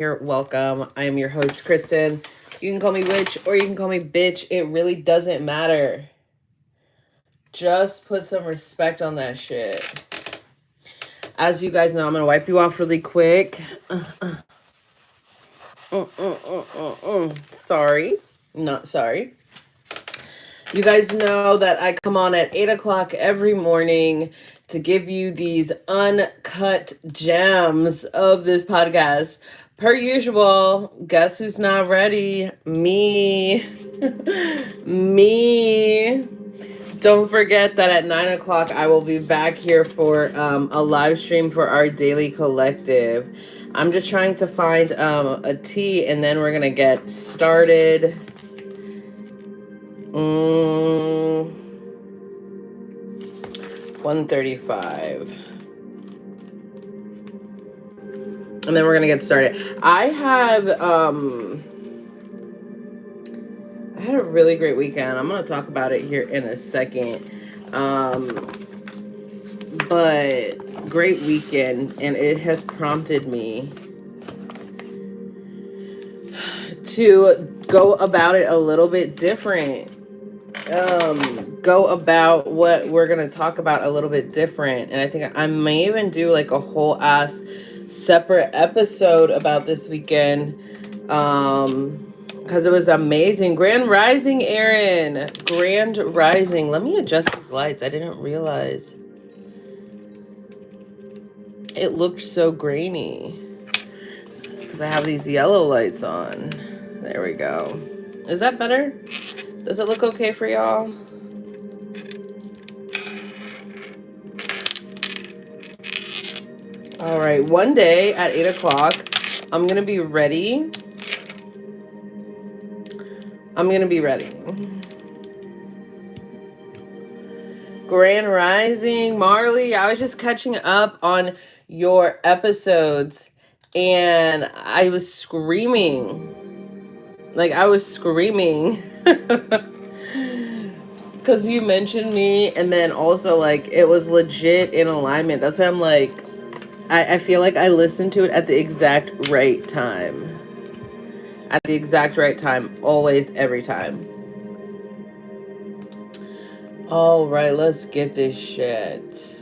You're welcome. I am your host, Kristen. You can call me witch or you can call me bitch. It really doesn't matter. Just put some respect on that shit. As you guys know, I'm going to wipe you off really quick. Sorry. Not sorry. You guys know that I come on at 8 o'clock every morning to give you these uncut gems of this podcast. Per usual, guess who's not ready? Me. Me. Don't forget that at 9 o'clock, I will be back here for a live stream for our daily collective. I'm just trying to find a tea and then we're going to get started. 1:35. And then we're going to get started. I had a really great weekend. I'm going to talk about it here in a second. But great weekend, and it has prompted me to go about it a little bit different. Go about what we're going to talk about a little bit different. And I think I may even do like a whole ass separate episode about this weekend. Because it was amazing. Grand Rising, Aaron. Grand Rising. Let me adjust these lights. I didn't realize it looked so grainy. Because I have these yellow lights on. There we go. Is that better? Does it look okay for y'all? All right, one day at 8 o'clock, I'm going to be ready. Grand Rising, Marley. I was just catching up on your episodes and I was screaming. Like, I was screaming. Because you mentioned me, and then also, like, it was legit in alignment. That's why I'm like, I feel like I listened to it at the exact right time. At the exact right time. Always, every time. All right, let's get this shit.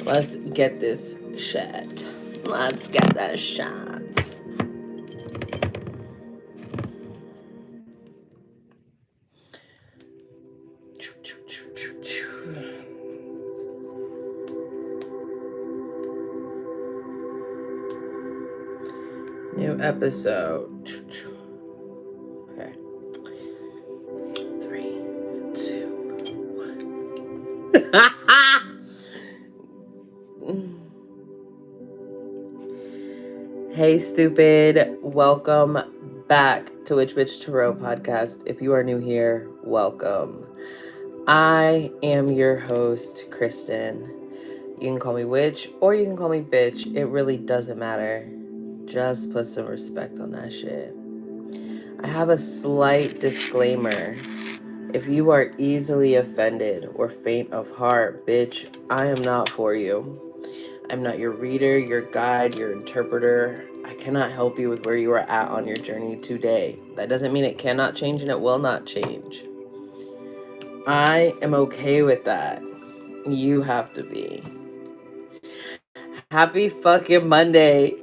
Let's get this shit. Let's get that shot. New episode. Okay. 3, 2, 1. Hey, stupid. Welcome back to Witch Bitch Tarot Podcast. If you are new here, welcome. I am your host, Kristen. You can call me witch or you can call me bitch. It really doesn't matter. Just put some respect on that shit. I have a slight disclaimer. If you are easily offended or faint of heart, bitch, I am not for you. I'm not your reader, your guide, your interpreter. I cannot help you with where you are at on your journey today. That doesn't mean it cannot change and it will not change. I am okay with that. You have to be. Happy fucking Monday.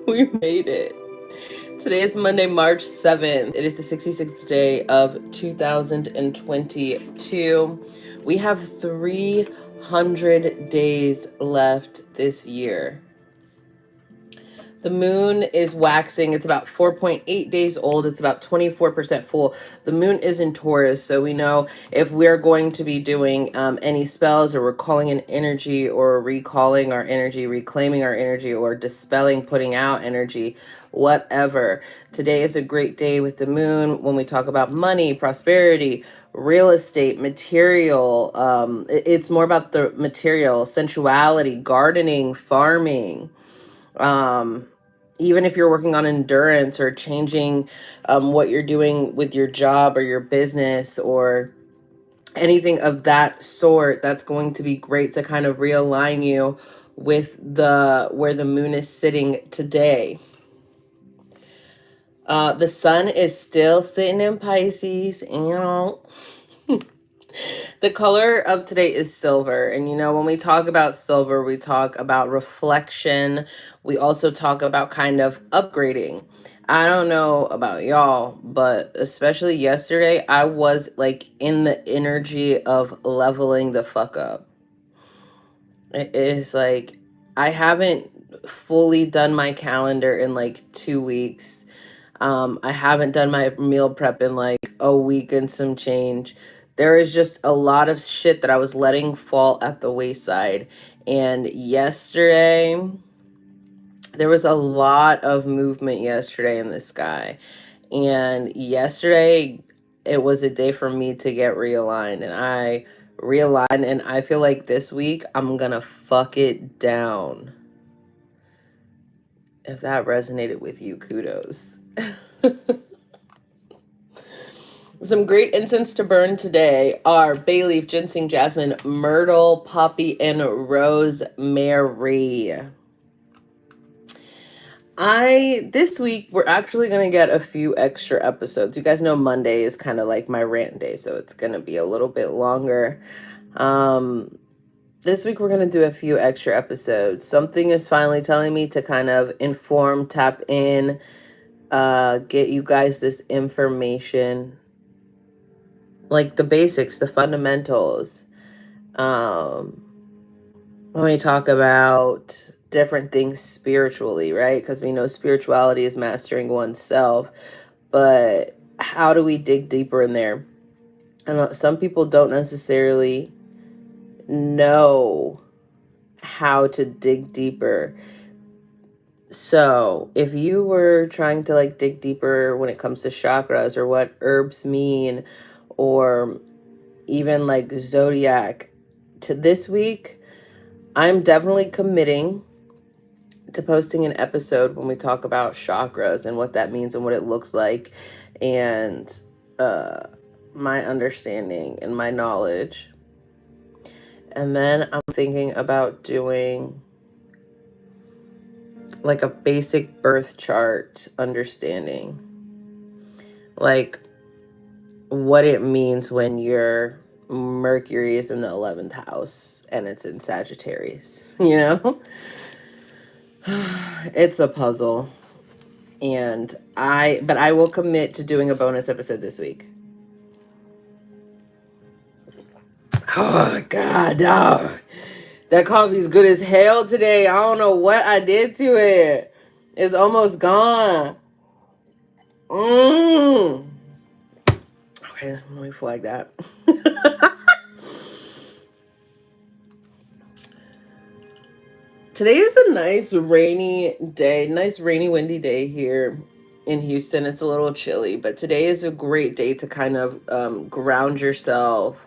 We made it. Today is Monday, March 7th. It is the 66th day of 2022. We have 300 days left this year. The moon is waxing. It's about 4.8 days old. It's about 24% full. The moon is in Taurus, so we know if we're going to be doing any spells or we're calling in energy or recalling our energy, reclaiming our energy, or dispelling, putting out energy, whatever. Today is a great day with the moon when we talk about money, prosperity, real estate, material. It's more about the material, sensuality, gardening, farming. Even if you're working on endurance or changing what you're doing with your job or your business or anything of that sort, that's going to be great to kind of realign you with where the moon is sitting today. The sun is still sitting in Pisces, the color of today is silver. And when we talk about silver, we talk about reflection. We also talk about kind of upgrading. I don't know about y'all, but especially yesterday, I was like in the energy of leveling the fuck up. It is like I haven't fully done my calendar in like 2 weeks. I haven't done my meal prep in like a week and some change. There is just a lot of shit that I was letting fall at the wayside. And yesterday, there was a lot of movement yesterday in the sky. And yesterday, it was a day for me to get realigned. And I realigned, and I feel like this week, I'm gonna fuck it down. If that resonated with you, kudos. Some great incense to burn today are bay leaf, ginseng, jasmine, myrtle, poppy, and rosemary. This week, we're actually going to get a few extra episodes. You guys know Monday is kind of like my rant day, so it's going to be a little bit longer. This week, we're going to do a few extra episodes. Something is finally telling me to kind of inform, tap in, get you guys this information, like the basics, the fundamentals. When we talk about different things spiritually, right? Because we know spirituality is mastering oneself, but how do we dig deeper in there? And some people don't necessarily know how to dig deeper. So if you were trying to like dig deeper when it comes to chakras or what herbs mean, or even like zodiac, to this week, I'm definitely committing to posting an episode when we talk about chakras and what that means and what it looks like, and my understanding and my knowledge. And then I'm thinking about doing like a basic birth chart understanding, like what it means when your Mercury is in the 11th house and it's in Sagittarius, It's a puzzle. But I will commit to doing a bonus episode this week. Oh God, no. That coffee's good as hell today. I don't know what I did to it. It's almost gone. Okay, let me flag that. Today is a nice rainy day, nice rainy windy day here in Houston. It's a little chilly, but today is a great day to kind of ground yourself,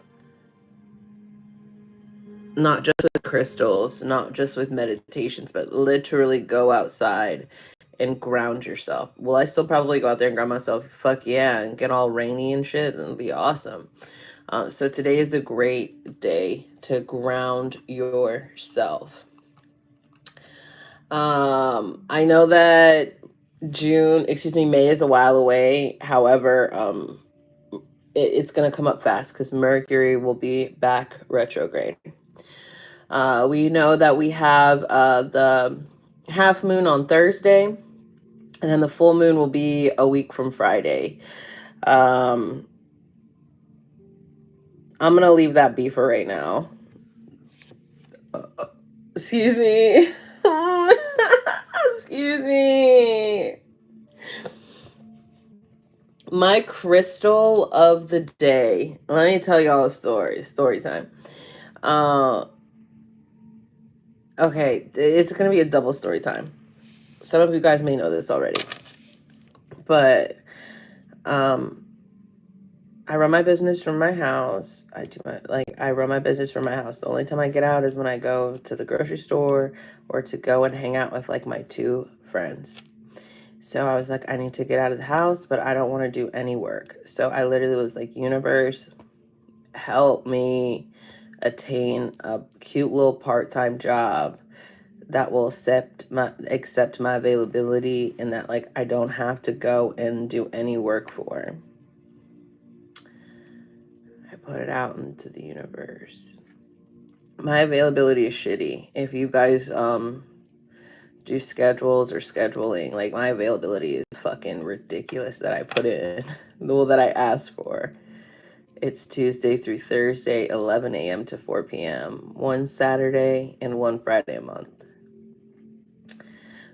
not just with crystals, not just with meditations, but literally go outside and ground yourself. Will I still probably go out there and ground myself? Fuck yeah, and get all rainy and shit, and it'll be awesome. So today is a great day to ground yourself. I know that May is a while away. However, it's going to come up fast because Mercury will be back retrograde. We know that we have the half moon on Thursday, and then the full moon will be a week from Friday. I'm going to leave that be for right now. Excuse me. Excuse me. My crystal of the day. Let me tell y'all a story. Story time. Okay, it's going to be a double story time. Some of you guys may know this already. But I run my business from my house. I run my business from my house. The only time I get out is when I go to the grocery store or to go and hang out with like my two friends. So I was like, I need to get out of the house, but I don't want to do any work. So I literally was like, universe, help me attain a cute little part-time job that will accept my availability, and that like I don't have to go and do any work for. I put it out into the universe. My availability is shitty. If you guys do schedules or scheduling, like my availability is fucking ridiculous that I put in. Well, that I asked for. It's Tuesday through Thursday, 11 a.m. to 4 p.m. One Saturday and one Friday a month.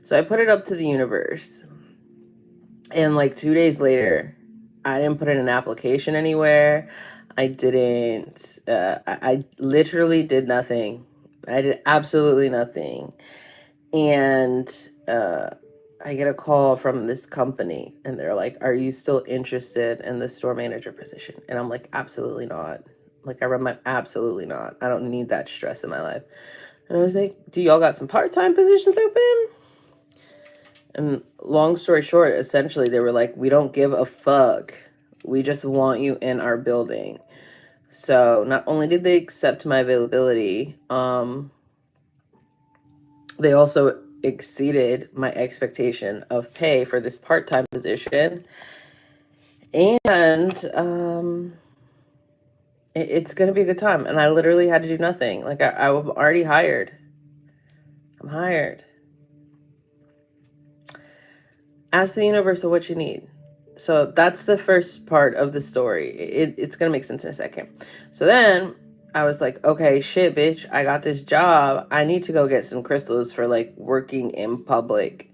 So I put it up to the universe. And like 2 days later, I didn't put in an application anywhere. I didn't, I literally did nothing. I did absolutely nothing. And I get a call from this company, and they're like, "Are you still interested in the store manager position?" And I'm like, "Absolutely not." Like, absolutely not. I don't need that stress in my life. And I was like, "Do y'all got some part-time positions open?" And long story short, essentially, they were like, "We don't give a fuck. We just want you in our building." So not only did they accept my availability, they also exceeded my expectation of pay for this part-time position. And it's going to be a good time. And I literally had to do nothing. Like, I'm already hired. I'm hired. Ask the universe of what you need. So that's the first part of the story. It's going to make sense in a second. So then I was like, okay, shit, bitch, I got this job. I need to go get some crystals for like working in public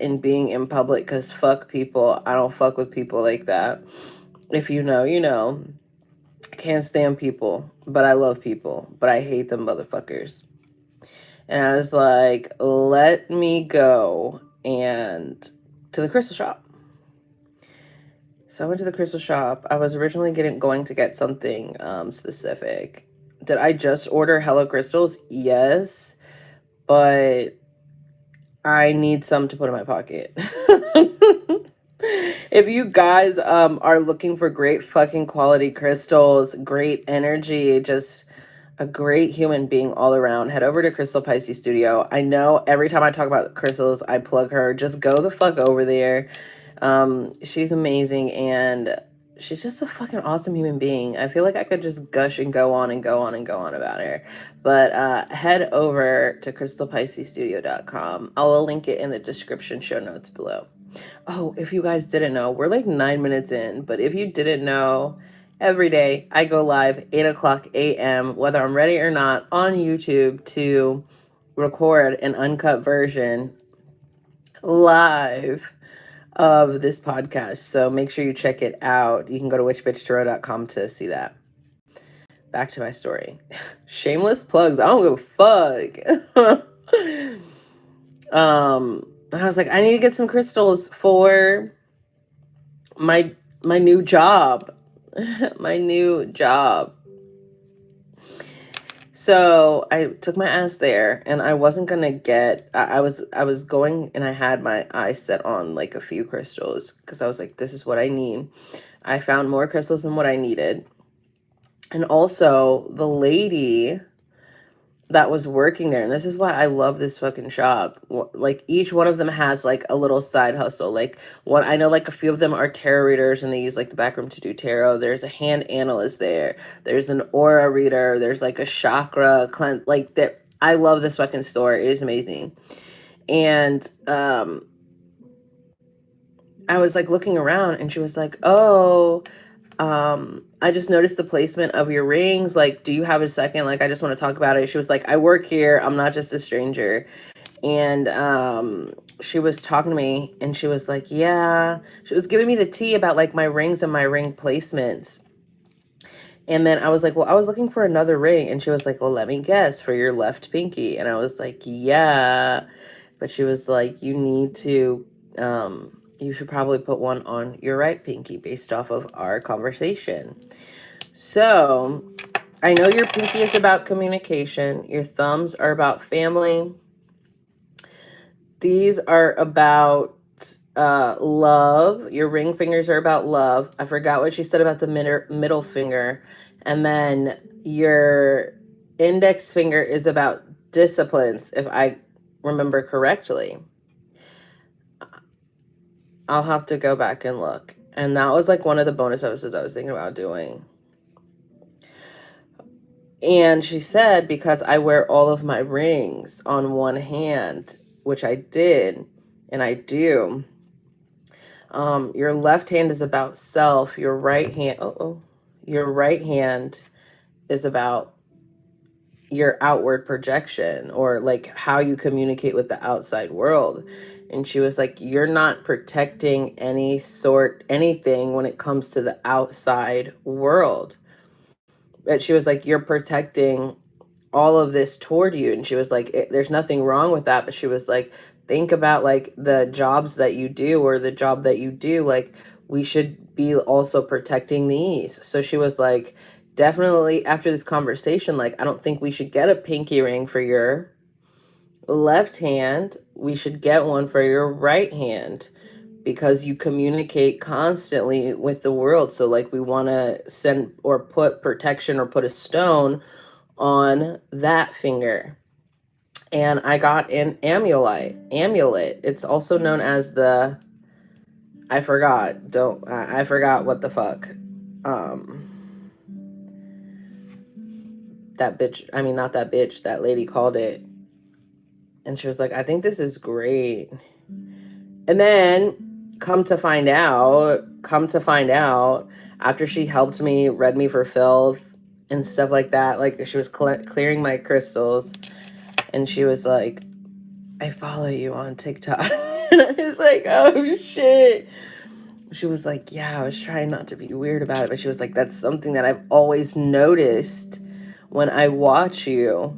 and being in public, because fuck people. I don't fuck with people like that. If you know, you know. I can't stand people, but I love people, but I hate them motherfuckers. And I was like, let me go and to the crystal shop. So I went to the crystal shop. I was originally going to get something specific. Did I just order Hello Crystals? Yes, but I need some to put in my pocket. If you guys are looking for great fucking quality crystals, great energy, just a great human being all around, head over to Crystal Pisces Studio. I know every time I talk about crystals, I plug her. Just go the fuck over there. She's amazing, and she's just a fucking awesome human being. I feel like I could just gush and go on and go on and go on about her. But head over to crystalpiscesstudio.com. I will link it in the description show notes below. Oh, if you guys didn't know, we're like 9 minutes in, but if you didn't know, every day I go live 8 o'clock a.m., whether I'm ready or not, on YouTube to record an uncut version live of this podcast. So make sure you check it out. You can go to witchbitchtarot.com to see that. Back to my story. Shameless plugs. I don't give a fuck. And I was like, I need to get some crystals for my new job. My new job. So I took my ass there, and I wasn't gonna get, I was going, and I had my eyes set on like a few crystals, because I was like, this is what I need. I found more crystals than what I needed. And also the lady that was working there, and this is why I love this fucking shop, like each one of them has like a little side hustle. Like one, I know like a few of them are tarot readers, and they use like the back room to do tarot. There's a hand analyst there, there's an aura reader, there's like a chakra cleanse, like that. I love this fucking store. It is amazing. And I was like looking around, and she was like, oh, I just noticed the placement of your rings. Like, do you have a second? Like, I just want to talk about it. She was like, I work here. I'm not just a stranger. And she was talking to me, and she was like, yeah. She was giving me the tea about like my rings and my ring placements. And then I was like, well, I was looking for another ring. And she was like, well, let me guess, for your left pinky. And I was like, yeah. But she was like, you need to, you should probably put one on your right pinky based off of our conversation. So I know your pinky is about communication. Your thumbs are about family. These are about love. Your ring fingers are about love. I forgot what she said about the middle finger. And then your index finger is about disciplines. If I remember correctly. I'll have to go back and look. And that was like one of the bonus episodes I was thinking about doing. And she said, because I wear all of my rings on one hand, which I did, and I do. Your left hand is about self. Your right hand, your right hand is about your outward projection, or like how you communicate with the outside world. And she was like, you're not protecting anything when it comes to the outside world. But she was like, you're protecting all of this toward you. And she was like, there's nothing wrong with that. But she was like, think about like the jobs that you do, or the job that you do. Like, we should be also protecting these. So she was like, definitely after this conversation, like, I don't think we should get a pinky ring for your left hand. We should get one for your right hand, because you communicate constantly with the world. So like, we want to send or put protection or put a stone on that finger. And I got an amulet. It's also known as the, I forgot what the fuck. That bitch, I mean, not that bitch, that lady called it. And she was like, I think this is great. And then come to find out, after she helped me, read me for filth and stuff like that, like she was clearing my crystals, and she was like, I follow you on TikTok. And I was like, oh shit. She was like, yeah, I was trying not to be weird about it, but she was like, that's something that I've always noticed when I watch you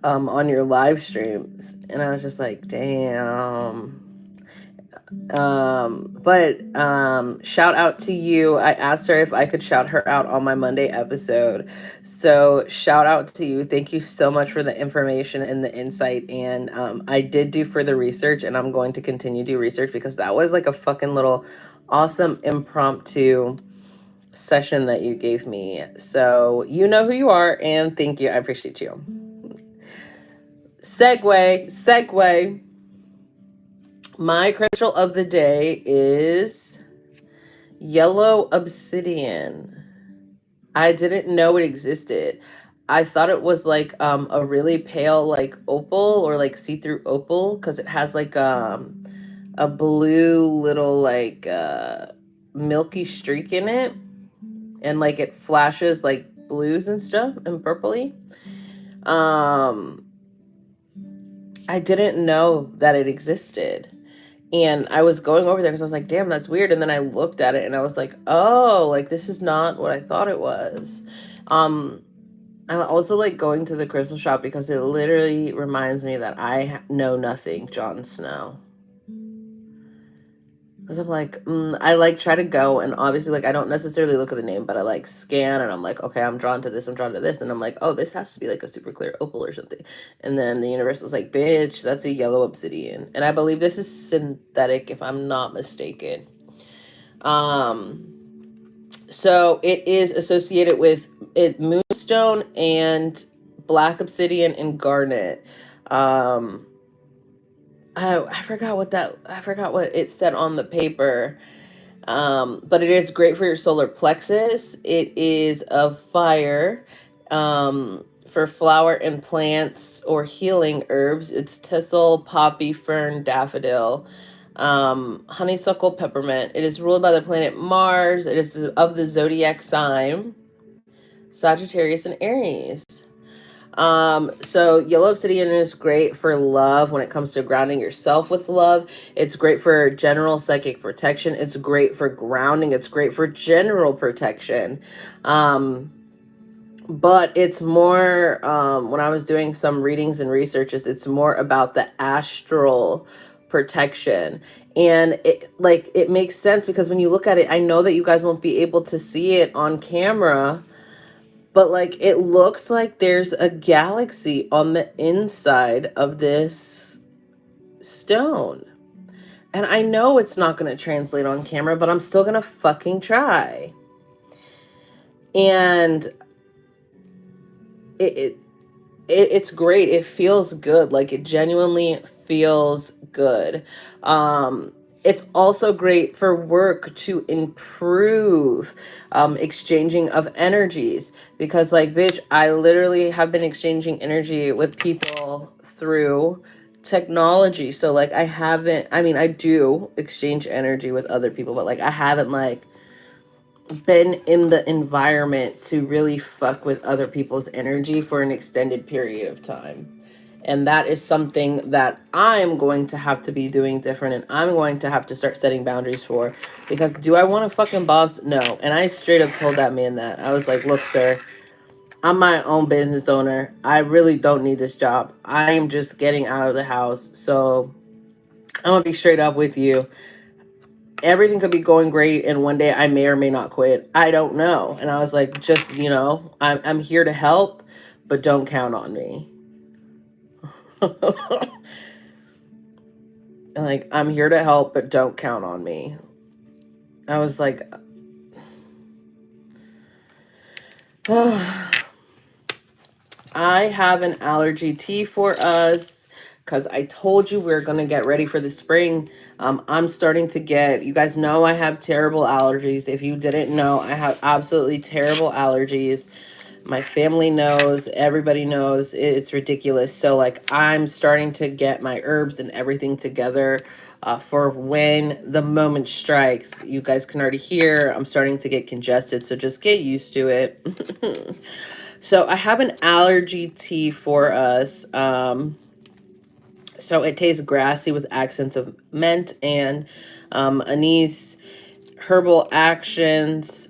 on your live streams. And I was just like, damn. But shout out to you. I asked her if I could shout her out on my Monday episode. So shout out to you. Thank you so much for the information and the insight. And I did do further research, and I'm going to continue to do research, because that was like a fucking little awesome impromptu session that you gave me. So you know who you are, and thank you. I appreciate you. Segue. My crystal of the day is yellow obsidian. I didn't know it existed. I thought it was like a really pale like opal, or like see-through opal, because it has like a blue little like milky streak in it, and like it flashes like blues and stuff and purpley. I didn't know that it existed. And I was going over there because I was like, damn, that's weird. And then I looked at it and I was like, oh, like this is not what I thought it was. I also like going to the crystal shop because it literally reminds me that I know nothing Jon Snow. Because I'm like, I like try to go, and obviously like I don't necessarily look at the name, but I like scan, and I'm like, okay, I'm drawn to this, and I'm like, oh, this has to be like a super clear opal or something. And then the universe was like, bitch, that's a yellow obsidian. And I believe this is synthetic, if I'm not mistaken. So it is associated with moonstone and black obsidian and garnet. I forgot what it said on the paper. But it is great for your solar plexus. It is of fire. For flower and plants or healing herbs, it's thistle, poppy, fern, daffodil, honeysuckle, peppermint. It is ruled by the planet Mars. It is of the zodiac sign Sagittarius and Aries. So yellow obsidian is great for love when it comes to grounding yourself with love. It's great for general psychic protection. It's great for grounding. It's great for general protection. But it's more, when I was doing some readings and researches, it's more about the astral protection. And it makes sense, because when you look at it, I know that you guys won't be able to see it on camera, but like it looks like there's a galaxy on the inside of this stone. And I know it's not going to translate on camera, but I'm still going to fucking try. And it's great. It feels good. Like it genuinely feels good. Um, it's also great for work to improve exchanging of energies because, like, bitch, I literally have been exchanging energy with people through technology. So, like, I mean, I do exchange energy with other people, but like, I haven't, like, been in the environment to really fuck with other people's energy for an extended period of time. And that is something that I'm going to have to be doing different, and I'm going to have to start setting boundaries for, because do I want a fucking boss? No. And I straight up told that man that. I was like, look, sir, I'm my own business owner. I really don't need this job. I am just getting out of the house. So I'm gonna be straight up with you. Everything could be going great, and one day I may or may not quit. I don't know. And I was like, just, I'm here to help, but don't count on me. Like, I'm here to help, but don't count on me. I was like, I have an allergy tea for us because I told you we're going to get ready for the spring. I'm starting to get, you guys know I have terrible allergies. If you didn't know, I have absolutely terrible allergies. My family knows, everybody knows, it's ridiculous. So like, I'm starting to get my herbs and everything together for when the moment strikes. You guys can already hear I'm starting to get congested, so just get used to it. So I have an allergy tea for us. So it tastes grassy with accents of mint and anise. Herbal actions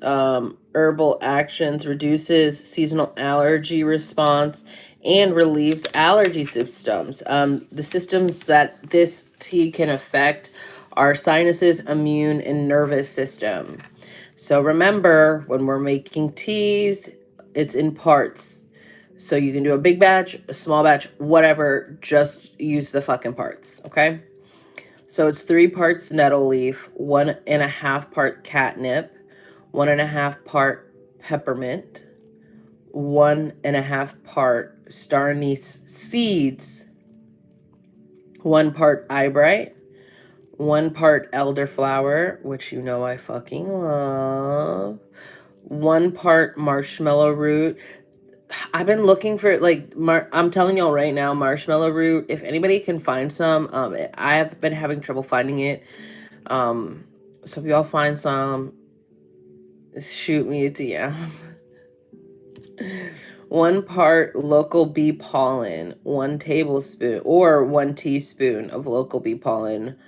reduces seasonal allergy response and relieves allergy symptoms. The systems that this tea can affect are sinuses, immune, and nervous system. So remember, when we're making teas, it's in parts. So you can do a big batch, a small batch, whatever, just use the fucking parts, okay? So it's 3 parts nettle leaf, 1.5 part catnip, 1.5 part peppermint, 1.5 part star anise seeds, 1 part eyebright, 1 part elderflower, which you know I fucking love, 1 part marshmallow root. I've been looking for, like, I'm telling y'all right now, marshmallow root, if anybody can find some, I have been having trouble finding it. So if y'all find some, shoot me a DM. 1 part local bee pollen, 1 tablespoon or 1 teaspoon of local bee pollen,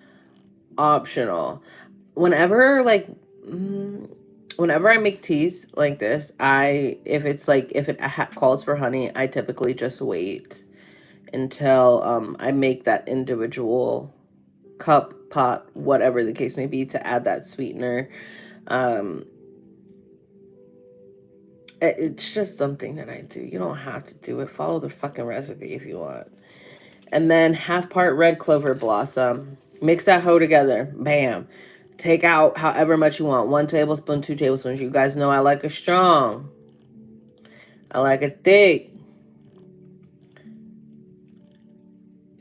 optional. Whenever, like, whenever I make teas like this, if it calls for honey, I typically just wait until I make that individual cup, pot, whatever the case may be, to add that sweetener. It's just something that I do. You don't have to do it. Follow the fucking recipe if you want. And then 1/2 part red clover blossom. Mix that hoe together. Bam. Take out however much you want. 1 tablespoon, 2 tablespoons. You guys know I like it strong. I like it thick.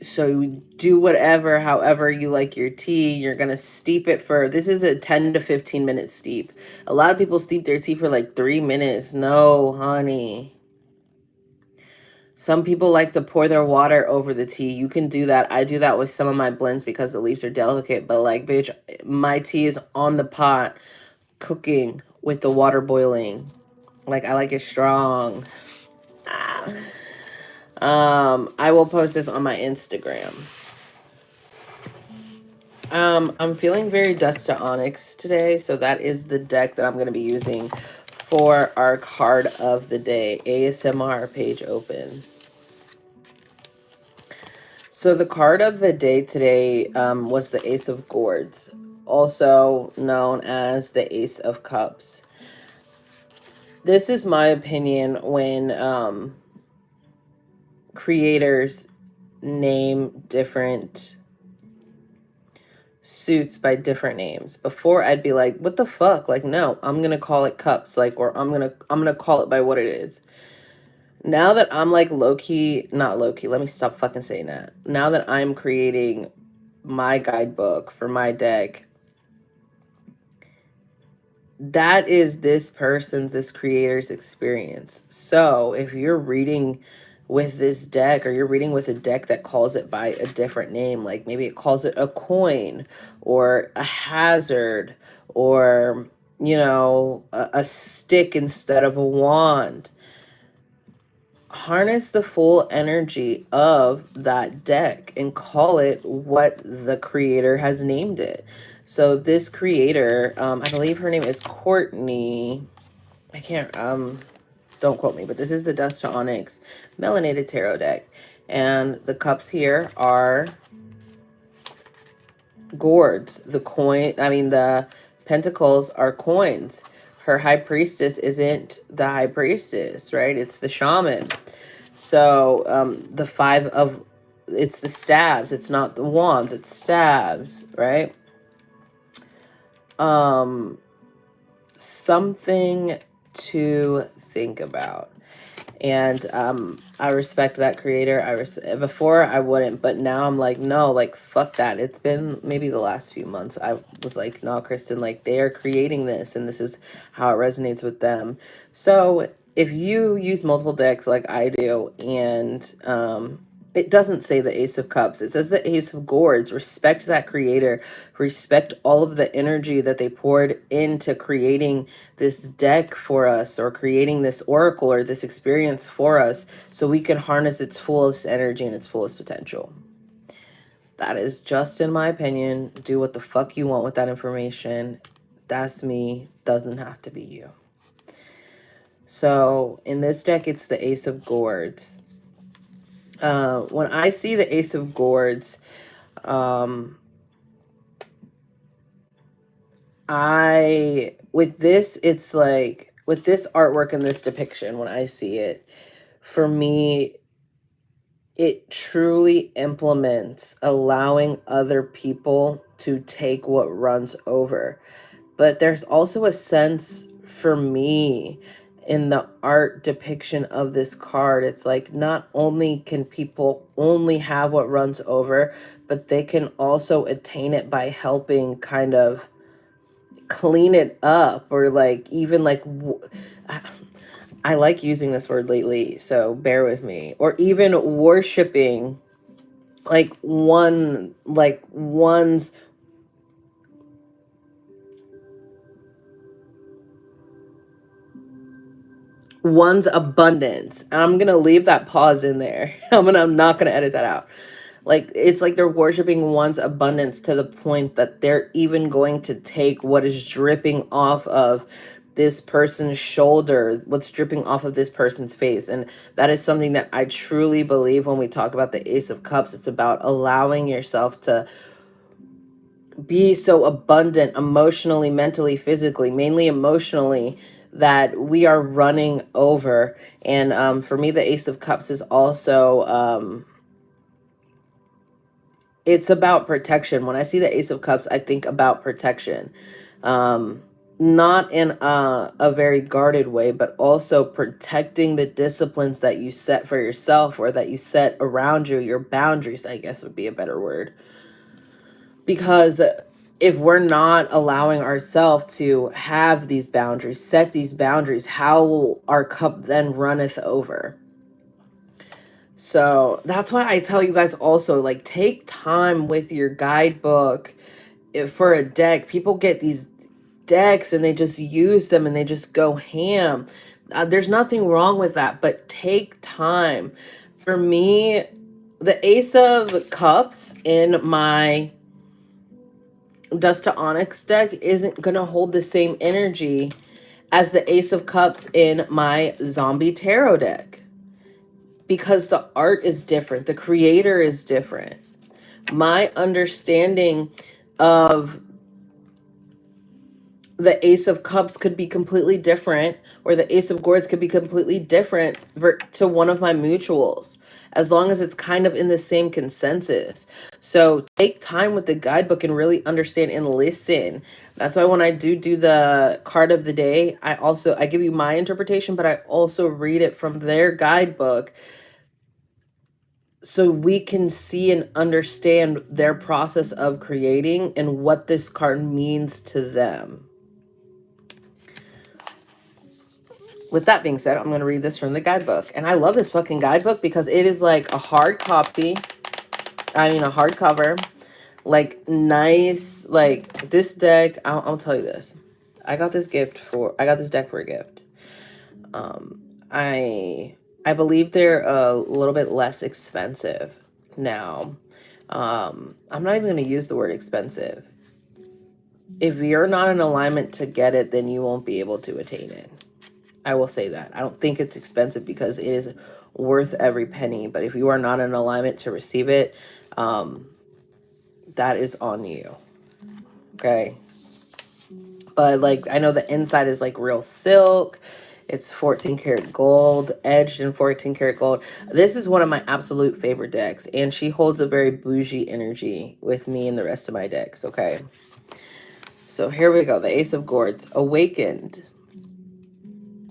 So you do whatever, however you like your tea. You're going to steep it for, this is a 10 to 15 minute steep. A lot of people steep their tea for like 3 minutes. No, honey. Some people like to pour their water over the tea. You can do that. I do that with some of my blends because the leaves are delicate. But like, bitch, my tea is on the pot cooking with the water boiling. Like, I like it strong. I will post this on my Instagram. I'm feeling very dust to onyx today, so that is the deck that I'm going to be using for our card of the day. ASMR page open. So the card of the day today was the Ace of Gourds, also known as the Ace of Cups. This is my opinion when creators name different suits by different names. Before, I'd be like, what the fuck? Like, no, I'm gonna call it cups, like, or I'm gonna call it by what it is. Now that I'm like low-key, not low-key, let me stop fucking saying that. Now that I'm creating my guidebook for my deck, that is this creator's experience. So if you're reading with this deck, or you're reading with a deck that calls it by a different name, like maybe it calls it a coin or a hazard, or, you know, a stick instead of a wand, harness the full energy of that deck and call it what the creator has named it. So this creator, I believe her name is Courtney. I can't, don't quote me, but this is the Dust to Onyx Melanated Tarot deck. And the cups here are gourds. The pentacles are coins. Her high priestess isn't the high priestess, right? It's the shaman. So the it's the stabs. It's not the wands, it's stabs, right? Something to think about. And I respect that creator. Before I wouldn't, but now I'm like, no, like fuck that. It's been maybe the last few months I was like, no, Kristen, like they are creating this and this is how it resonates with them. So if you use multiple decks like I do, and it doesn't say the Ace of Cups, it says the Ace of Gourds. Respect that creator. Respect all of the energy that they poured into creating this deck for us, or creating this oracle or this experience for us, so we can harness its fullest energy and its fullest potential. That is just in my opinion. Do what the fuck you want with that information. That's me. Doesn't have to be you. So in this deck, it's the Ace of Gourds. When I see the Ace of Gourds, it's like, with this artwork and this depiction, when I see it, for me, it truly implements allowing other people to take what runs over. But there's also a sense for me in the art depiction of this card. It's like, not only can people only have what runs over, but they can also attain it by helping kind of clean it up, or like even like I like using this word lately, so bear with me. Or even worshiping like one's abundance. I'm gonna leave that pause in there. I'm not gonna edit that out. Like, it's like they're worshiping one's abundance to the point that they're even going to take what is dripping off of this person's shoulder, what's dripping off of this person's face. And that is something that I truly believe when we talk about the Ace of Cups. It's about allowing yourself to be so abundant emotionally, mentally, physically, mainly emotionally, that we are running over. And for me, the Ace of Cups is also it's about protection. When I see the Ace of Cups, I think about protection. Not in a very guarded way, but also protecting the disciplines that you set for yourself, or that you set around you, your boundaries, I guess would be a better word. Because if we're not allowing ourselves to have these boundaries, set these boundaries, how will our cup then runneth over? So that's why I tell you guys also, like, take time with your guidebook. If for a deck, people get these decks and they just use them and they just go ham. There's nothing wrong with that, but take time. For me, the Ace of Cups in my Dust to Onyx deck isn't gonna hold the same energy as the Ace of Cups in my Zombie Tarot deck, because the art is different, the creator is different. My understanding of the Ace of Cups could be completely different, or the Ace of Gourds could be completely different to one of my mutuals, as long as it's kind of in the same consensus. So take time with the guidebook and really understand and listen. That's why when I do the card of the day, I give you my interpretation, but I also read it from their guidebook so we can see and understand their process of creating and what this card means to them. With that being said, I'm going to read this from the guidebook. And I love this fucking guidebook because it is like a hard copy. I mean, a hardcover. Like, nice. Like, this deck, I'll tell you this. I got this deck for a gift. I believe they're a little bit less expensive now. I'm not even going to use the word expensive. If you're not in alignment to get it, then you won't be able to attain it. I will say that. I don't think it's expensive because it is worth every penny. But if you are not in alignment to receive it, that is on you. Okay. But like, I know the inside is like real silk. It's 14 karat gold, edged in 14 karat gold. This is one of my absolute favorite decks. And she holds a very bougie energy with me and the rest of my decks. Okay. So here we go. The Ace of Gourds. Awakened.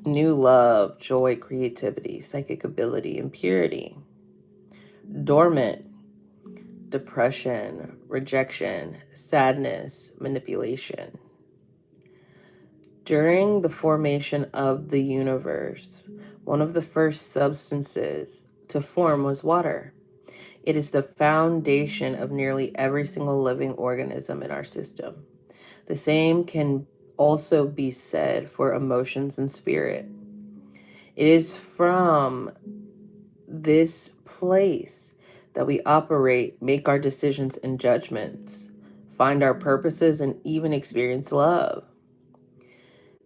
New love, joy, creativity, psychic ability, and purity. Dormant. Depression, rejection, sadness, manipulation. During the formation of the universe, one of the first substances to form was water. It is the foundation of nearly every single living organism in our system. The same can also be said for emotions and spirit. It is from this place that we operate, make our decisions and judgments, find our purposes, and even experience love.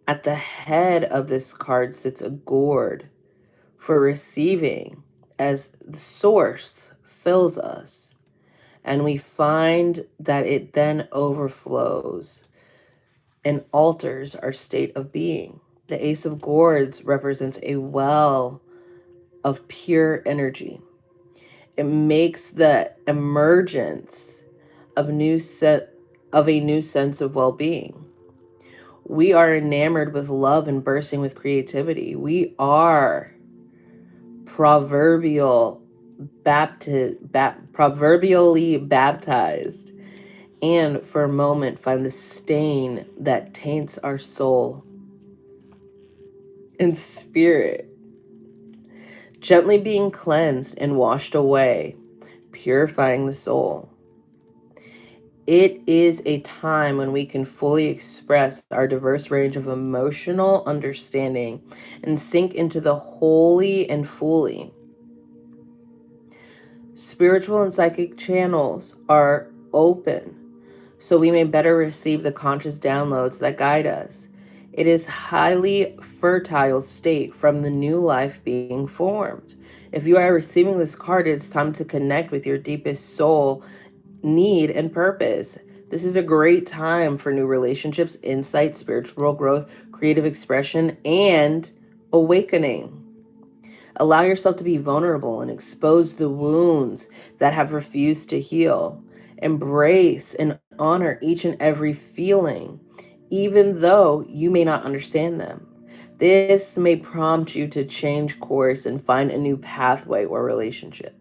At the head of this card sits a gourd for receiving as the source fills us, and we find that it then overflows and alters our state of being. The Ace of Gourds represents a well of pure energy. It makes the emergence of a new sense of well-being. We are enamored with love and bursting with creativity. We are proverbially baptized, and for a moment find the stain that taints our soul and spirit, gently being cleansed and washed away, purifying the soul. It is a time when we can fully express our diverse range of emotional understanding and sink into the holy and fully. Spiritual and psychic channels are open, so we may better receive the conscious downloads that guide us. It is highly fertile state from the new life being formed. If you are receiving this card, it's time to connect with your deepest soul need and purpose. This is a great time for new relationships, insight, spiritual growth, creative expression, and awakening. Allow yourself to be vulnerable and expose the wounds that have refused to heal. Embrace and honor each and every feeling, even though you may not understand them. This may prompt you to change course and find a new pathway or relationship.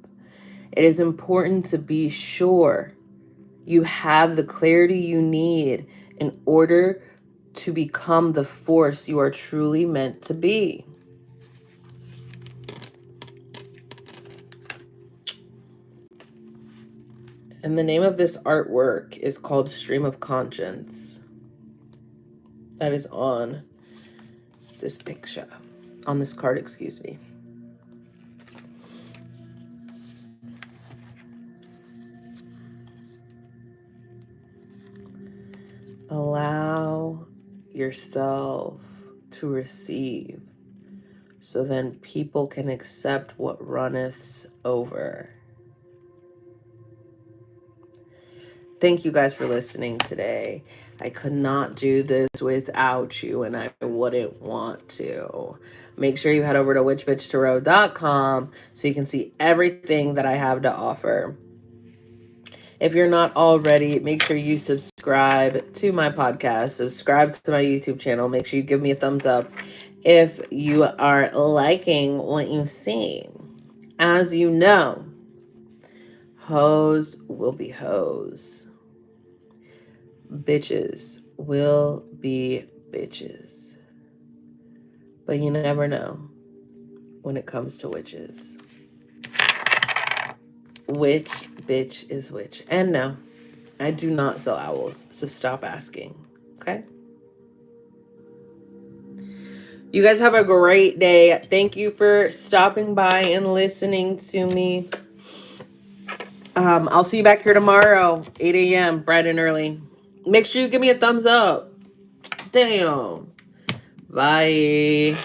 It is important to be sure you have the clarity you need in order to become the force you are truly meant to be. And the name of this artwork is called Stream of Conscience. That is on this picture, on this card, excuse me. Allow yourself to receive, so then people can accept what runneth over. Thank you guys for listening today. I could not do this without you, and I wouldn't want to. Make sure you head over to witchbitchtarot.com so you can see everything that I have to offer. If you're not already, make sure you subscribe to my podcast, subscribe to my YouTube channel. Make sure you give me a thumbs up if you are liking what you see. As you know, hoes will be hoes. Bitches will be bitches. But you never know when it comes to witches. Which bitch is which? And no, I do not sell owls, so stop asking, okay? You guys have a great day. Thank you for stopping by and listening to me. I'll see you back here tomorrow, 8 a.m., bright and early. Make sure you give me a thumbs up. Damn. Bye.